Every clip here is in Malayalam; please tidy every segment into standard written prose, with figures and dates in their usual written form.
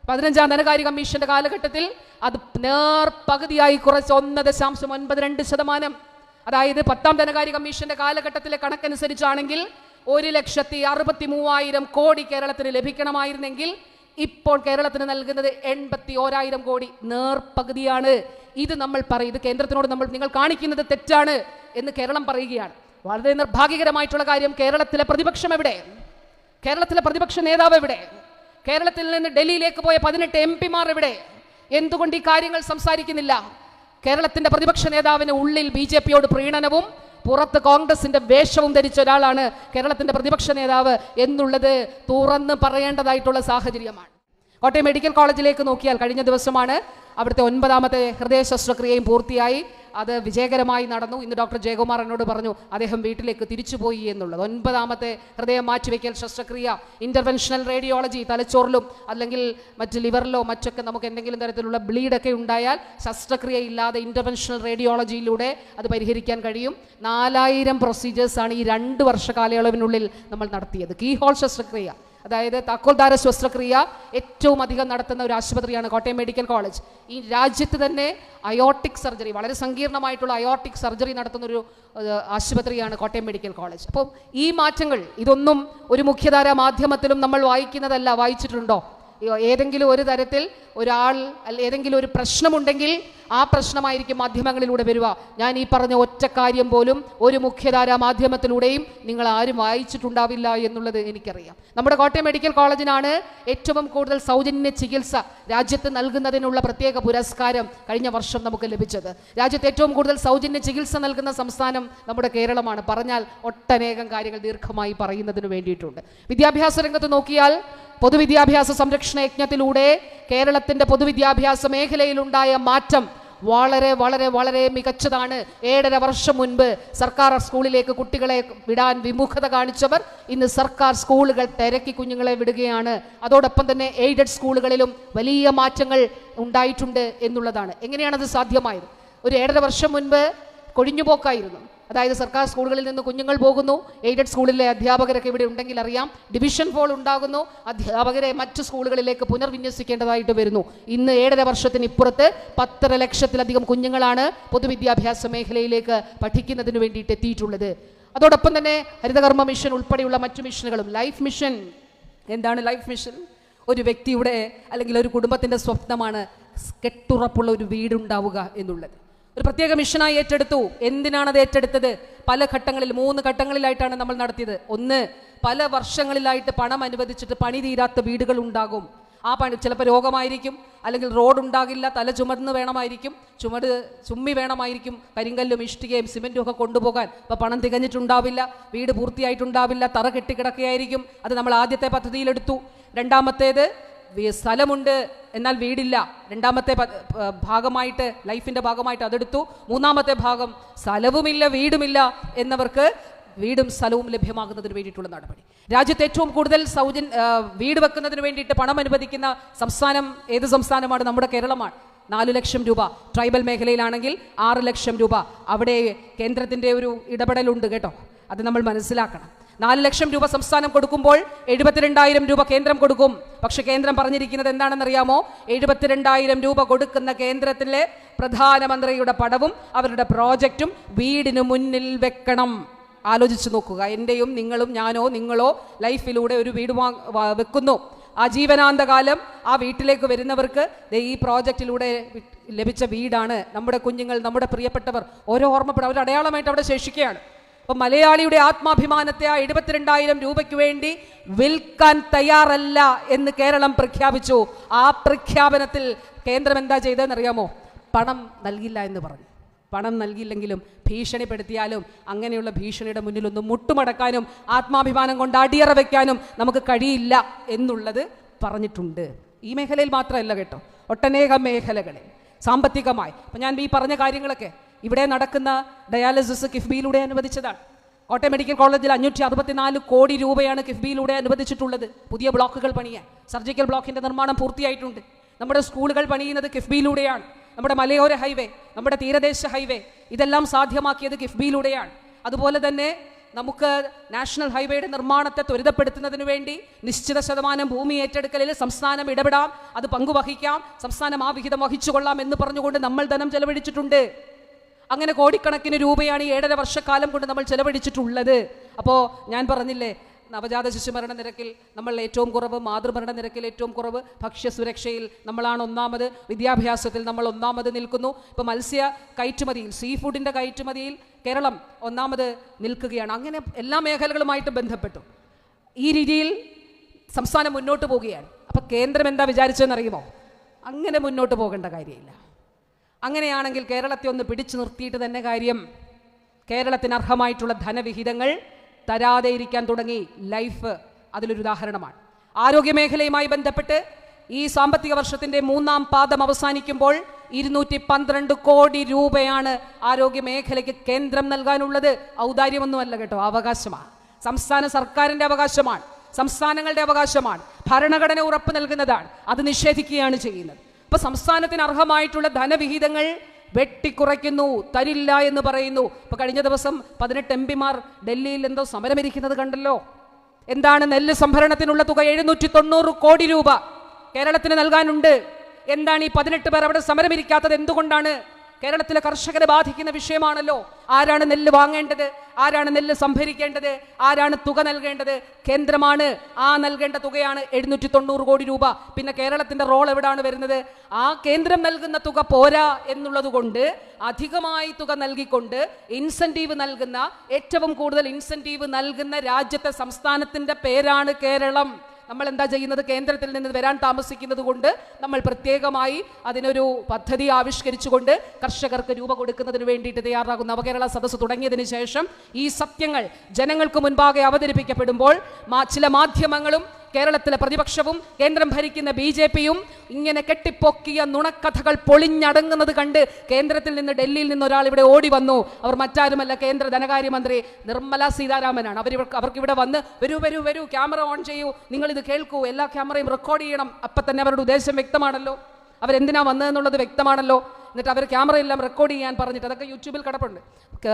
15ാം ധനകാര്യ കമ്മീഷന്റെ കാലഘട്ടത്തിൽ അത് നേർപകുതിയായി കുറച്ച് 1.92%. അതായത് 10ാം ധനകാര്യ കമ്മീഷന്റെ കാലഘട്ടത്തിലെ കണക്കനുസരിച്ചാണെങ്കിൽ 1,63,000 കോടി കേരളത്തിന് ലഭിക്കണമായിരുന്നെങ്കിൽ ഇപ്പോൾ കേരളത്തിന് നൽകുന്നത് 81,000 കോടി, നേർപകുതിയാണ്. ഇത് നമ്മൾ പറയും, ഇത് കേന്ദ്രത്തിനോട് നിങ്ങൾ കാണിക്കുന്നത് തെറ്റാണ് എന്ന് കേരളം പറയുകയാണ്. വളരെ നിർഭാഗ്യകരമായിട്ടുള്ള കാര്യം, കേരളത്തിലെ പ്രതിപക്ഷം എവിടെ? കേരളത്തിലെ പ്രതിപക്ഷ നേതാവ് എവിടെ? കേരളത്തിൽ നിന്ന് ഡൽഹിയിലേക്ക് പോയ 18 MP-മാർ എവിടെ? എന്തുകൊണ്ട് ഈ കാര്യങ്ങൾ സംസാരിക്കുന്നില്ല? കേരളത്തിന്റെ പ്രതിപക്ഷ നേതാവിന് ഉള്ളിൽ BJP-യോട് പ്രീണനവും പുറത്ത് കോൺഗ്രസിന്റെ വേഷവും ധരിച്ച ഒരാളാണ് കേരളത്തിന്റെ പ്രതിപക്ഷ നേതാവ് എന്നുള്ളത് തുറന്ന് പറയേണ്ടതായിട്ടുള്ള സാഹചര്യമാണ്. കോട്ടയം മെഡിക്കൽ കോളേജിലേക്ക് നോക്കിയാൽ കഴിഞ്ഞ ദിവസമാണ് അവിടുത്തെ 9ാമത്തെ ഹൃദയ ശസ്ത്രക്രിയയും പൂർത്തിയായി. അത് വിജയകരമായി നടന്നു. ഇന്ന് ഡോക്ടർ ജയകുമാർ എന്നോട് പറഞ്ഞു അദ്ദേഹം വീട്ടിലേക്ക് തിരിച്ചുപോയി എന്നുള്ളത്. 9ാമത്തെ ഹൃദയം മാറ്റിവെക്കൽ ശസ്ത്രക്രിയ, ഇന്റർവെൻഷണൽ റേഡിയോളജി, തലച്ചോറിലും അല്ലെങ്കിൽ മറ്റ് ലിവറിലോ മറ്റൊക്കെ നമുക്ക് എന്തെങ്കിലും തരത്തിലുള്ള ബ്ലീഡൊക്കെ ഉണ്ടായാൽ ശസ്ത്രക്രിയ ഇല്ലാതെ ഇന്റർവെൻഷണൽ റേഡിയോളജിയിലൂടെ അത് പരിഹരിക്കാൻ കഴിയും. 4000 പ്രൊസീജിയേഴ്സാണ് ഈ 2 വർഷ കാലയളവിനുള്ളിൽ നമ്മൾ നടത്തിയത്. കീ ഹോൾ ശസ്ത്രക്രിയ, അതായത് താക്കോൽദാര ശസ്ത്രക്രിയ ഏറ്റവും അധികം നടത്തുന്ന ഒരു ആശുപത്രിയാണ് കോട്ടയം മെഡിക്കൽ കോളേജ്. ഈ രാജ്യത്ത് തന്നെ അയോർട്ടിക് സർജറി, വളരെ സങ്കീർണമായിട്ടുള്ള അയോർട്ടിക് സർജറി നടത്തുന്നൊരു ആശുപത്രിയാണ് കോട്ടയം മെഡിക്കൽ കോളേജ്. അപ്പം ഈ മാറ്റങ്ങൾ ഇതൊന്നും ഒരു മുഖ്യധാര മാധ്യമത്തിലും നമ്മൾ വായിക്കുന്നതല്ല. വായിച്ചിട്ടുണ്ടോ? ഏതെങ്കിലും ഒരു തരത്തിൽ ഒരാൾ ഏതെങ്കിലും ഒരു പ്രശ്നമുണ്ടെങ്കിൽ ആ പ്രശ്നമായിരിക്കും മാധ്യമങ്ങളിലൂടെ വരിക. ഞാൻ ഈ പറഞ്ഞ ഒറ്റ കാര്യം പോലും ഒരു മുഖ്യധാരാ മാധ്യമത്തിലൂടെയും നിങ്ങൾ ആരും വായിച്ചിട്ടുണ്ടാവില്ല എന്നുള്ളത് എനിക്കറിയാം. നമ്മുടെ കോട്ടയം മെഡിക്കൽ കോളേജിനാണ് ഏറ്റവും കൂടുതൽ സൗജന്യ ചികിത്സ രാജ്യത്ത് നൽകുന്നതിനുള്ള പ്രത്യേക പുരസ്കാരം കഴിഞ്ഞ വർഷം നമുക്ക് ലഭിച്ചത്. രാജ്യത്ത് ഏറ്റവും കൂടുതൽ സൗജന്യ ചികിത്സ നൽകുന്ന സംസ്ഥാനം നമ്മുടെ കേരളമാണ്. പറഞ്ഞാൽ ഒട്ടനേകം കാര്യങ്ങൾ ദീർഘമായി പറയുന്നതിന് വേണ്ടിയിട്ടുണ്ട്. വിദ്യാഭ്യാസ രംഗത്ത് നോക്കിയാൽ പൊതുവിദ്യാഭ്യാസ സംരക്ഷണ യജ്ഞത്തിലൂടെ കേരളത്തിന്റെ പൊതുവിദ്യാഭ്യാസ മേഖലയിലുണ്ടായ മാറ്റം വളരെ വളരെ വളരെ മികച്ചതാണ്. 7.5 വർഷം മുൻപ് സർക്കാർ സ്കൂളിലേക്ക് കുട്ടികളെ വിടാൻ വിമുഖത കാണിച്ചവർ ഇന്ന് സർക്കാർ സ്കൂളുകൾ തിരക്കി കുഞ്ഞുങ്ങളെ വിടുകയാണ്. അതോടൊപ്പം തന്നെ എയ്ഡഡ് സ്കൂളുകളിലും വലിയ മാറ്റങ്ങൾ ഉണ്ടായിട്ടുണ്ട് എന്നുള്ളതാണ്. എങ്ങനെയാണത് സാധ്യമായത്? ഒരു 7.5 വർഷം മുൻപ് കൊഴിഞ്ഞുപോക്കായിരുന്നു. അതായത് സർക്കാർ സ്കൂളുകളിൽ നിന്ന് കുഞ്ഞുങ്ങൾ പോകുന്നു, എയ്ഡഡ് സ്കൂളിലെ അധ്യാപകരൊക്കെ ഇവിടെ ഉണ്ടെങ്കിൽ അറിയാം, ഡിവിഷൻ ഫോൾ ഉണ്ടാകുന്നു, അധ്യാപകരെ മറ്റു സ്കൂളുകളിലേക്ക് പുനർവിന്യസിക്കേണ്ടതായിട്ട് വരുന്നു. ഇന്ന് 7.5 വർഷത്തിന് ഇപ്പുറത്ത് 10.5 ലക്ഷത്തിലധികം കുഞ്ഞുങ്ങളാണ് പൊതുവിദ്യാഭ്യാസ മേഖലയിലേക്ക് പഠിക്കുന്നതിന് വേണ്ടിയിട്ട് എത്തിയിട്ടുള്ളത്. അതോടൊപ്പം തന്നെ ഹരിതകർമ്മ മിഷൻ ഉൾപ്പെടെയുള്ള മറ്റു മിഷനുകളും. ലൈഫ് മിഷൻ, എന്താണ് ലൈഫ് മിഷൻ? ഒരു വ്യക്തിയുടെ അല്ലെങ്കിൽ ഒരു കുടുംബത്തിൻ്റെ സ്വപ്നമാണ് കെട്ടുറപ്പുള്ള ഒരു വീടുണ്ടാവുക എന്നുള്ളത്. ഒരു പ്രത്യേക മിഷനായി ഏറ്റെടുത്തു. എന്തിനാണത് ഏറ്റെടുത്തത്? പല ഘട്ടങ്ങളിൽ 3 ഘട്ടങ്ങളിലായിട്ടാണ് നമ്മൾ നടത്തിയത്. ഒന്ന്, പല വർഷങ്ങളിലായിട്ട് പണം അനുവദിച്ചിട്ട് പണി തീരാത്ത വീടുകൾ ഉണ്ടാകും. ആ പണി ചിലപ്പോൾ രോഗമായിരിക്കും, അല്ലെങ്കിൽ റോഡ് ഉണ്ടാകില്ല, തല ചുമന്ന് വേണമായിരിക്കും, ചുമ്മി വേണമായിരിക്കും, കരിങ്കല്ലും ഇഷ്ടികയും സിമെൻറ്റും ഒക്കെ കൊണ്ടുപോകാൻ. അപ്പോൾ പണം തികഞ്ഞിട്ടുണ്ടാവില്ല, വീട് പൂർത്തിയായിട്ടുണ്ടാവില്ല, തറ കെട്ടിക്കിടക്കുകയായിരിക്കും. അത് നമ്മൾ ആദ്യത്തെ പദ്ധതിയിലെടുത്തു. രണ്ടാമത്തേത്, സ്ഥലമുണ്ട് എന്നാൽ വീടില്ല, രണ്ടാമത്തെ ഭാഗമായിട്ട് ലൈഫിൻ്റെ ഭാഗമായിട്ട് അതെടുത്തു. മൂന്നാമത്തെ ഭാഗം, സ്ഥലവുമില്ല വീടുമില്ല എന്നവർക്ക് വീടും സ്ഥലവും ലഭ്യമാകുന്നതിന് വേണ്ടിയിട്ടുള്ള നടപടി. രാജ്യത്ത് ഏറ്റവും കൂടുതൽ വീട് വെക്കുന്നതിന് വേണ്ടിയിട്ട് പണം അനുവദിക്കുന്ന സംസ്ഥാനം ഏത് സംസ്ഥാനമാണ്? നമ്മുടെ കേരളമാണ്. 4 ലക്ഷം രൂപ. ട്രൈബൽ മേഖലയിലാണെങ്കിൽ 6 ലക്ഷം രൂപ. അവിടെ കേന്ദ്രത്തിൻ്റെ ഒരു ഇടപെടലുണ്ട് കേട്ടോ, അത് നമ്മൾ മനസ്സിലാക്കണം. 4 ലക്ഷം രൂപ സംസ്ഥാനം കൊടുക്കുമ്പോൾ 72,000 രൂപ കേന്ദ്രം കൊടുക്കും. പക്ഷെ കേന്ദ്രം പറഞ്ഞിരിക്കുന്നത് എന്താണെന്നറിയാമോ? 72,000 രൂപ കൊടുക്കുന്ന കേന്ദ്രത്തിലെ പ്രധാനമന്ത്രിയുടെ പടവും അവരുടെ പ്രോജക്റ്റും വീടിന് മുന്നിൽ വെക്കണം. ആലോചിച്ച് നോക്കുക. എൻ്റെയും നിങ്ങളും, ഞാനോ നിങ്ങളോ ലൈഫിലൂടെ ഒരു വീട് വെക്കുന്നു. ആ ജീവനാന്തകാലം ആ വീട്ടിലേക്ക് വരുന്നവർക്ക് ഈ പ്രോജക്റ്റിലൂടെ ലഭിച്ച വീടാണ്. നമ്മുടെ കുഞ്ഞുങ്ങൾ, നമ്മുടെ പ്രിയപ്പെട്ടവർ ഓരോ ഓർമ്മപ്പെടും, അവർ അടയാളമായിട്ട് അവിടെ ശേഷിക്കുകയാണ്. അപ്പം മലയാളിയുടെ ആത്മാഭിമാനത്തെ ആ 72,000 രൂപയ്ക്ക് വേണ്ടി വിൽക്കാൻ തയ്യാറല്ല എന്ന് കേരളം പ്രഖ്യാപിച്ചു. ആ പ്രഖ്യാപനത്തിൽ കേന്ദ്രം എന്താ ചെയ്തതെന്നറിയാമോ? പണം നൽകില്ല എന്ന് പറഞ്ഞു. പണം നൽകിയില്ലെങ്കിലും ഭീഷണിപ്പെടുത്തിയാലും അങ്ങനെയുള്ള ഭീഷണിയുടെ മുന്നിലൊന്നും മുട്ടുമടക്കാനും ആത്മാഭിമാനം കൊണ്ട് അടിയറ വയ്ക്കാനും നമുക്ക് കഴിയില്ല എന്നുള്ളത് പറഞ്ഞിട്ടുണ്ട്. ഈ മേഖലയിൽ മാത്രമല്ല കേട്ടോ, ഒട്ടനേകം മേഖലകളിൽ സാമ്പത്തികമായി. അപ്പം ഞാൻ ഈ പറഞ്ഞ കാര്യങ്ങളൊക്കെ ഇവിടെ നടക്കുന്ന ഡയാലിസിസ് കിഫ്ബിയിലൂടെ അനുവദിച്ചതാണ്. കോട്ടയം മെഡിക്കൽ കോളേജിൽ 564 കോടി രൂപയാണ് കിഫ്ബിയിലൂടെ അനുവദിച്ചിട്ടുള്ളത്. പുതിയ ബ്ലോക്കുകൾ പണിയാൻ, സർജിക്കൽ ബ്ലോക്കിൻ്റെ നിർമ്മാണം പൂർത്തിയായിട്ടുണ്ട്. നമ്മുടെ സ്കൂളുകൾ പണിയുന്നത് കിഫ്ബിയിലൂടെയാണ്. നമ്മുടെ മലയോര ഹൈവേ, നമ്മുടെ തീരദേശ ഹൈവേ, ഇതെല്ലാം സാധ്യമാക്കിയത് കിഫ്ബിയിലൂടെയാണ്. അതുപോലെ തന്നെ നമുക്ക് നാഷണൽ ഹൈവേയുടെ നിർമ്മാണത്തെ ത്വരിതപ്പെടുത്തുന്നതിന് വേണ്ടി നിശ്ചിത ശതമാനം ഭൂമി ഏറ്റെടുക്കലിൽ സംസ്ഥാനം ഇടപെടാം, അത് പങ്കുവഹിക്കാം, സംസ്ഥാനം ആ വിഹിതം വഹിച്ചുകൊള്ളാം എന്ന് പറഞ്ഞുകൊണ്ട് നമ്മൾ ധനം ചെലവഴിച്ചിട്ടുണ്ട്. അങ്ങനെ കോടിക്കണക്കിന് രൂപയാണ് ഈ 7.5 വർഷക്കാലം കൊണ്ട് നമ്മൾ ചെലവഴിച്ചിട്ടുള്ളത്. അപ്പോൾ ഞാൻ പറഞ്ഞില്ലേ, നവജാത ശിശുമരണ നിരക്കിൽ നമ്മൾ ഏറ്റവും കുറവ്, മാതൃമരണ നിരക്കിൽ ഏറ്റവും കുറവ്, ഭക്ഷ്യസുരക്ഷയിൽ നമ്മളാണ് ഒന്നാമത്, വിദ്യാഭ്യാസത്തിൽ നമ്മൾ ഒന്നാമത് നിൽക്കുന്നു. ഇപ്പോൾ മത്സ്യ കയറ്റുമതിയിൽ, സീ ഫുഡിൻ്റെ കയറ്റുമതിയിൽ കേരളം ഒന്നാമത് നിൽക്കുകയാണ്. അങ്ങനെ എല്ലാ മേഖലകളുമായിട്ട് ബന്ധപ്പെട്ടു ഈ രീതിയിൽ സംസ്ഥാനം മുന്നോട്ട് പോവുകയാണ്. അപ്പോൾ കേന്ദ്രം എന്താ വിചാരിച്ചതെന്നറിയുമോ? അങ്ങനെ മുന്നോട്ട് പോകേണ്ട കാര്യമില്ല. അങ്ങനെയാണെങ്കിൽ കേരളത്തെ ഒന്ന് പിടിച്ചു നിർത്തിയിട്ട് തന്നെ കാര്യം. കേരളത്തിന് അർഹമായിട്ടുള്ള ധനവിഹിതങ്ങൾ തരാതെ ഇരിക്കാൻ തുടങ്ങി. ലൈഫ് അതിലൊരു ഉദാഹരണമാണ്. ആരോഗ്യമേഖലയുമായി ബന്ധപ്പെട്ട് ഈ സാമ്പത്തിക വർഷത്തിൻ്റെ 3-ാം പാദം അവസാനിക്കുമ്പോൾ 212 കോടി രൂപയാണ് ആരോഗ്യമേഖലയ്ക്ക് കേന്ദ്രം നൽകാനുള്ളത്. ഔദാര്യമൊന്നുമല്ല കേട്ടോ, അവകാശമാണ്. സംസ്ഥാന സർക്കാരിൻ്റെ അവകാശമാണ്, സംസ്ഥാനങ്ങളുടെ അവകാശമാണ്, ഭരണഘടന ഉറപ്പ് നൽകുന്നതാണ്. അത് നിഷേധിക്കുകയാണ് ചെയ്യുന്നത്. അപ്പോൾ സംസ്ഥാനത്തിന് അർഹമായിട്ടുള്ള ധനവിഹിതങ്ങൾ വെട്ടിക്കുറയ്ക്കുന്നു, തരില്ല എന്ന് പറയുന്നു. ഇപ്പോൾ കഴിഞ്ഞ ദിവസം 18 എംപിമാർ ഡൽഹിയിൽ എന്തോ സമരമിരിക്കുന്നത് കണ്ടല്ലോ. എന്താണ്? നെല്ല് സംഭരണത്തിനുള്ള തുക 790 കോടി രൂപ കേരളത്തിന് നൽകാനുണ്ട്. എന്താണ് ഈ 18 പേർ അവിടെ സമരമിരിക്കാത്തത്? എന്തുകൊണ്ടാണ്? കേരളത്തിലെ കർഷകരെ ബാധിക്കുന്ന വിഷയമാണല്ലോ. ആരാണ് നെല്ല് വാങ്ങേണ്ടത്? ആരാണ് നെല്ല് സംഭരിക്കേണ്ടത്? ആരാണ് തുക നൽകേണ്ടത്? കേന്ദ്രമാണ്. ആ നൽകേണ്ട തുകയാണ് 790 കോടി രൂപ. പിന്നെ കേരളത്തിന്റെ റോൾ എവിടാണ് വരുന്നത്? ആ കേന്ദ്രം നൽകുന്ന തുക പോരാ എന്നുള്ളത് കൊണ്ട് അധികമായി തുക നൽകിക്കൊണ്ട് ഇൻസെന്റീവ് നൽകുന്ന, ഏറ്റവും കൂടുതൽ ഇൻസെന്റീവ് നൽകുന്ന രാജ്യത്തെ സംസ്ഥാനത്തിന്റെ പേരാണ് കേരളം. നമ്മൾ എന്താ ചെയ്യുന്നത്? കേന്ദ്രത്തിൽ നിന്ന് വരാൻ താമസിക്കുന്നത് കൊണ്ട് നമ്മൾ പ്രത്യേകമായി അതിനൊരു പദ്ധതി ആവിഷ്കരിച്ചുകൊണ്ട് കർഷകർക്ക് രൂപ കൊടുക്കുന്നതിന് വേണ്ടിയിട്ട് തയ്യാറാകുന്ന നവകേരള സദസ്സ് തുടങ്ങിയതിന് ശേഷം ഈ സത്യങ്ങൾ ജനങ്ങൾക്ക് മുൻപാകെ അവതരിപ്പിക്കപ്പെടുമ്പോൾ ചില മാധ്യമങ്ങളും കേരളത്തിലെ പ്രതിപക്ഷവും കേന്ദ്രം ഭരിക്കുന്ന BJPയും ഇങ്ങനെ കെട്ടിപ്പൊക്കിയ നുണക്കഥകൾ പൊളിഞ്ഞടങ്ങുന്നത് കണ്ട് കേന്ദ്രത്തിൽ നിന്ന്, ഡൽഹിയിൽ നിന്ന് ഒരാൾ ഇവിടെ ഓടി വന്നു. അവർ മറ്റാരുമല്ല, കേന്ദ്ര ധനകാര്യമന്ത്രി നിർമ്മല സീതാരാമനാണ്. അവർക്ക് ഇവിടെ വന്ന് വരൂ വരൂ വരൂ, ക്യാമറ ഓൺ ചെയ്യൂ, നിങ്ങളിത് കേൾക്കൂ, എല്ലാ ക്യാമറയും റെക്കോർഡ് ചെയ്യണം. അപ്പം തന്നെ അവരുടെ ഉദ്ദേശം വ്യക്തമാണല്ലോ, അവരെന്തിനാ വന്നതെന്നുള്ളത് വ്യക്തമാണല്ലോ. എന്നിട്ട് അവർ ക്യാമറയെല്ലാം റെക്കോർഡ് ചെയ്യാൻ പറഞ്ഞിട്ട്, അതൊക്കെ യൂട്യൂബിൽ കിടപ്പുണ്ട്,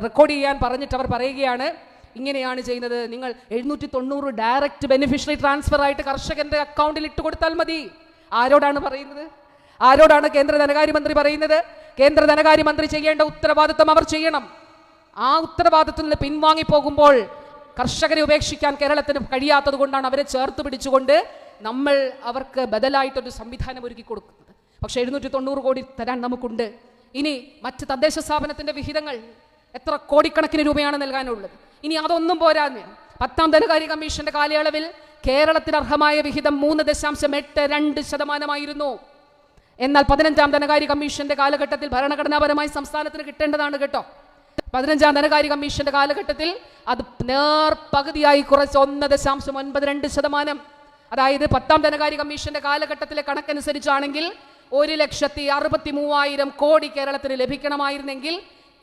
റെക്കോർഡ് ചെയ്യാൻ പറഞ്ഞിട്ട് അവർ പറയുകയാണ്, ഇങ്ങനെയാണ് ചെയ്യുന്നത്, നിങ്ങൾ 790 ഡയറക്റ്റ് ബെനിഫിഷ്യറി ട്രാൻസ്ഫർ ആയിട്ട് കർഷകന്റെ അക്കൗണ്ടിൽ ഇട്ട് കൊടുത്താൽ മതി. ആരോടാണ് പറയുന്നത്? ആരോടാണ് കേന്ദ്ര ധനകാര്യമന്ത്രി പറയുന്നത്? കേന്ദ്ര ധനകാര്യമന്ത്രി ചെയ്യേണ്ട ഉത്തരവാദിത്വം അവർ ചെയ്യണം. ആ ഉത്തരവാദിത്വത്തിൽ നിന്ന് പിൻവാങ്ങി പോകുമ്പോൾ കർഷകരെ ഉപേക്ഷിക്കാൻ കേരളത്തിന് കഴിയാത്തത് കൊണ്ടാണ് അവരെ ചേർത്ത് പിടിച്ചുകൊണ്ട് നമ്മൾ അവർക്ക് ബദലായിട്ടൊരു സംവിധാനം ഒരുക്കി കൊടുക്കുന്നത്. പക്ഷേ 790 കോടി തരാൻ നമുക്കുണ്ട്. ഇനി മറ്റ് തദ്ദേശ സ്ഥാപനത്തിന്റെ വിഹിതങ്ങൾ എത്ര കോടിക്കണക്കിന് രൂപയാണ് നൽകാനുള്ളത്. ഇനി അതൊന്നും പോരാന്ന് 10ാം ധനകാര്യ കമ്മീഷന്റെ കാലയളവിൽ കേരളത്തിന് അർഹമായ വിഹിതം 3.82%. എന്നാൽ 15ാം ധനകാര്യ കമ്മീഷന്റെ കാലഘട്ടത്തിൽ ഭരണഘടനാപരമായി സംസ്ഥാനത്തിന് കിട്ടേണ്ടതാണ് കേട്ടോ. 15ാം ധനകാര്യ കമ്മീഷന്റെ കാലഘട്ടത്തിൽ അത് നേർപകുതിയായി കുറച്ച് 1.92%. അതായത് 10ാം ധനകാര്യ കമ്മീഷന്റെ കാലഘട്ടത്തിലെ കണക്കനുസരിച്ചാണെങ്കിൽ 1,63,000 കോടി കേരളത്തിന് ലഭിക്കണമായിരുന്നെങ്കിൽ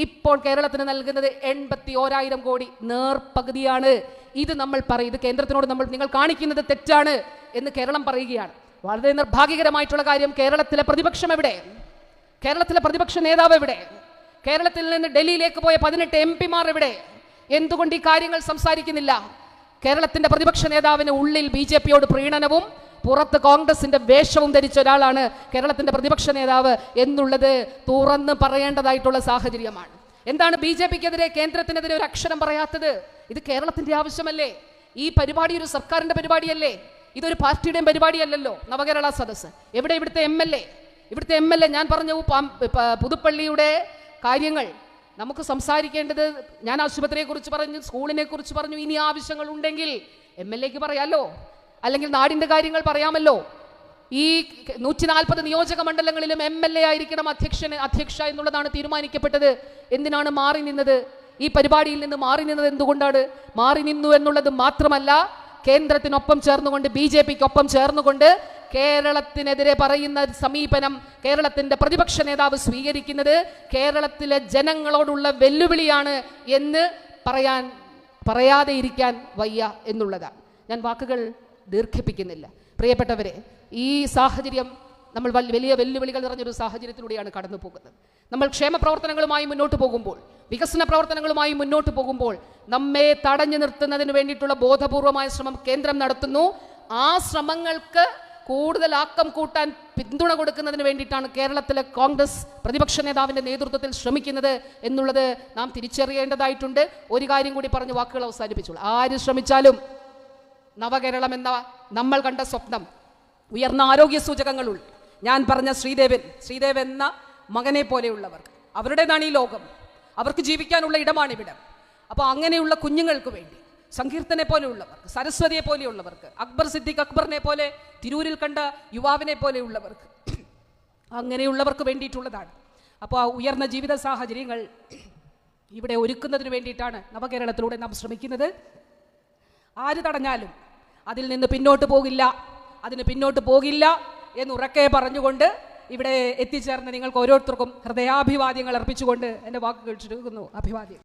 ഇപ്പോൾ കേരളത്തിന് നൽകുന്നത് 81,000 കോടി, നേർപകുതിയാണ്. ഇത് നമ്മൾ പറയും, ഇത് കേന്ദ്രത്തിനോട് നിങ്ങൾ കാണിക്കുന്നത് തെറ്റാണ് എന്ന് കേരളം പറയുകയാണ്. വളരെ നിർഭാഗ്യകരമായിട്ടുള്ള കാര്യം, കേരളത്തിലെ പ്രതിപക്ഷം എവിടെ? കേരളത്തിലെ പ്രതിപക്ഷ നേതാവ് എവിടെ? കേരളത്തിൽ നിന്ന് ഡൽഹിയിലേക്ക് പോയ 18 എംപിമാർ എവിടെ? എന്തുകൊണ്ട് ഈ കാര്യങ്ങൾ സംസാരിക്കുന്നില്ല? കേരളത്തിന്റെ പ്രതിപക്ഷ നേതാവിന് ഉള്ളിൽ BJPയോട് പ്രീണനവും പുറത്ത് കോൺഗ്രസിന്റെ വേഷവും ധരിച്ച ഒരാളാണ് കേരളത്തിന്റെ പ്രതിപക്ഷ നേതാവ് എന്നുള്ളത് തുറന്ന് പറയേണ്ടതായിട്ടുള്ള സാഹചര്യമാണ്. എന്താണ് BJPക്കെതിരെ, കേന്ദ്രത്തിനെതിരെ ഒരു അക്ഷരം പറയാത്തത്? ഇത് കേരളത്തിന്റെ ആവശ്യമല്ലേ? ഈ പരിപാടി ഒരു സർക്കാരിന്റെ പരിപാടിയല്ലേ? ഇതൊരു പാർട്ടിയുടെയും പരിപാടിയല്ലല്ലോ നവകേരള സദസ്സ്. എവിടെ ഇവിടുത്തെ MLA? ഞാൻ പറഞ്ഞു പുതുപ്പള്ളിയുടെ കാര്യങ്ങൾ നമുക്ക് സംസാരിക്കേണ്ടത്, ഞാൻ ആശുപത്രിയെ കുറിച്ച് പറഞ്ഞു, സ്കൂളിനെ കുറിച്ച് പറഞ്ഞു. ഇനി ആവശ്യങ്ങൾ ഉണ്ടെങ്കിൽ MLAക്ക് പറയാമല്ലോ, അല്ലെങ്കിൽ നാടിന്റെ കാര്യങ്ങൾ പറയാമല്ലോ. ഈ 140 നിയോജക മണ്ഡലങ്ങളിലും MLA ആയിരിക്കണം അധ്യക്ഷ എന്നുള്ളതാണ് തീരുമാനിക്കപ്പെട്ടത്. എന്തിനാണ് മാറി നിന്നത്? ഈ പരിപാടിയിൽ നിന്ന് മാറി നിന്നത് എന്തുകൊണ്ടാണ്? മാറി നിന്നു എന്നുള്ളത് മാത്രമല്ല, കേന്ദ്രത്തിനൊപ്പം ചേർന്നുകൊണ്ട്, BJPക്കൊപ്പം ചേർന്നുകൊണ്ട് കേരളത്തിനെതിരെ പറയുന്ന സമീപനം കേരളത്തിന്റെ പ്രതിപക്ഷ നേതാവ് സ്വീകരിക്കുന്നത് കേരളത്തിലെ ജനങ്ങളോടുള്ള വെല്ലുവിളിയാണ് എന്ന് പറയാതെ ഇരിക്കാൻ വയ്യ എന്നുള്ളതാണ്. ഞാൻ വാക്കുകൾ ദീർഘിപ്പിക്കുന്നില്ല. പ്രിയപ്പെട്ടവരെ, ഈ സാഹചര്യം നമ്മൾ വലിയ വെല്ലുവിളികൾ നിറഞ്ഞൊരു സാഹചര്യത്തിലൂടെയാണ് കടന്നു പോകുന്നത്. നമ്മൾ ക്ഷേമ പ്രവർത്തനങ്ങളുമായി മുന്നോട്ട് പോകുമ്പോൾ, വികസന പ്രവർത്തനങ്ങളുമായി മുന്നോട്ട് പോകുമ്പോൾ നമ്മെ തടഞ്ഞു നിർത്തുന്നതിന് വേണ്ടിയിട്ടുള്ള ബോധപൂർവമായ ശ്രമം കേന്ദ്രം നടത്തുന്നു. ആ ശ്രമങ്ങൾക്ക് കൂടുതൽ ആക്കം കൂട്ടാൻ പിന്തുണ കൊടുക്കുന്നതിന് വേണ്ടിയിട്ടാണ് കേരളത്തിലെ കോൺഗ്രസ് പ്രതിപക്ഷ നേതാവിൻ്റെ നേതൃത്വത്തിൽ ശ്രമിക്കുന്നത് എന്നുള്ളത് നാം തിരിച്ചറിയേണ്ടതായിട്ടുണ്ട്. ഒരു കാര്യം കൂടി പറഞ്ഞ് വാക്കുകൾ അവസാനിപ്പിച്ചോളൂ. ആര് ശ്രമിച്ചാലും നവകേരളം എന്ന നമ്മൾ കണ്ട സ്വപ്നം ഉയർന്ന ആരോഗ്യ സൂചകങ്ങളുള്ള, ഞാൻ പറഞ്ഞ ശ്രീദേവ് എന്ന മകനെ പോലെയുള്ളവർക്ക് അവരുടേതാണ് ഈ ലോകം, അവർക്ക് ജീവിക്കാനുള്ള ഇടമാണിവിടം. അപ്പോൾ അങ്ങനെയുള്ള കുഞ്ഞുങ്ങൾക്ക് വേണ്ടി, സങ്കീർത്തനെ പോലെയുള്ളവർക്ക്, സരസ്വതിയെ പോലെയുള്ളവർക്ക്, അക്ബർ സിദ്ദീഖ് അക്ബറിനെ പോലെ തിരൂരിൽ കണ്ട യുവാവിനെ പോലെയുള്ളവർക്ക്, അങ്ങനെയുള്ളവർക്ക് വേണ്ടിയിട്ടുള്ളതാണ്. അപ്പോൾ ആ ഉയർന്ന ജീവിത സാഹചര്യങ്ങൾ ഇവിടെ ഒരുക്കുന്നതിന് വേണ്ടിയിട്ടാണ് നവകേരളത്തിലൂടെ നാം ശ്രമിക്കുന്നത്. ആര് തടഞ്ഞാലും അതിൽ നിന്ന് പിന്നോട്ട് പോകില്ല എന്നുറക്കെ പറഞ്ഞുകൊണ്ട് ഇവിടെ എത്തിച്ചേർന്ന നിങ്ങൾക്ക് ഓരോരുത്തർക്കും ഹൃദയാഭിവാദ്യങ്ങൾ അർപ്പിച്ചുകൊണ്ട് എൻ്റെ വാക്കുകൾ ചുരുക്കുന്നു. അഭിവാദ്യം.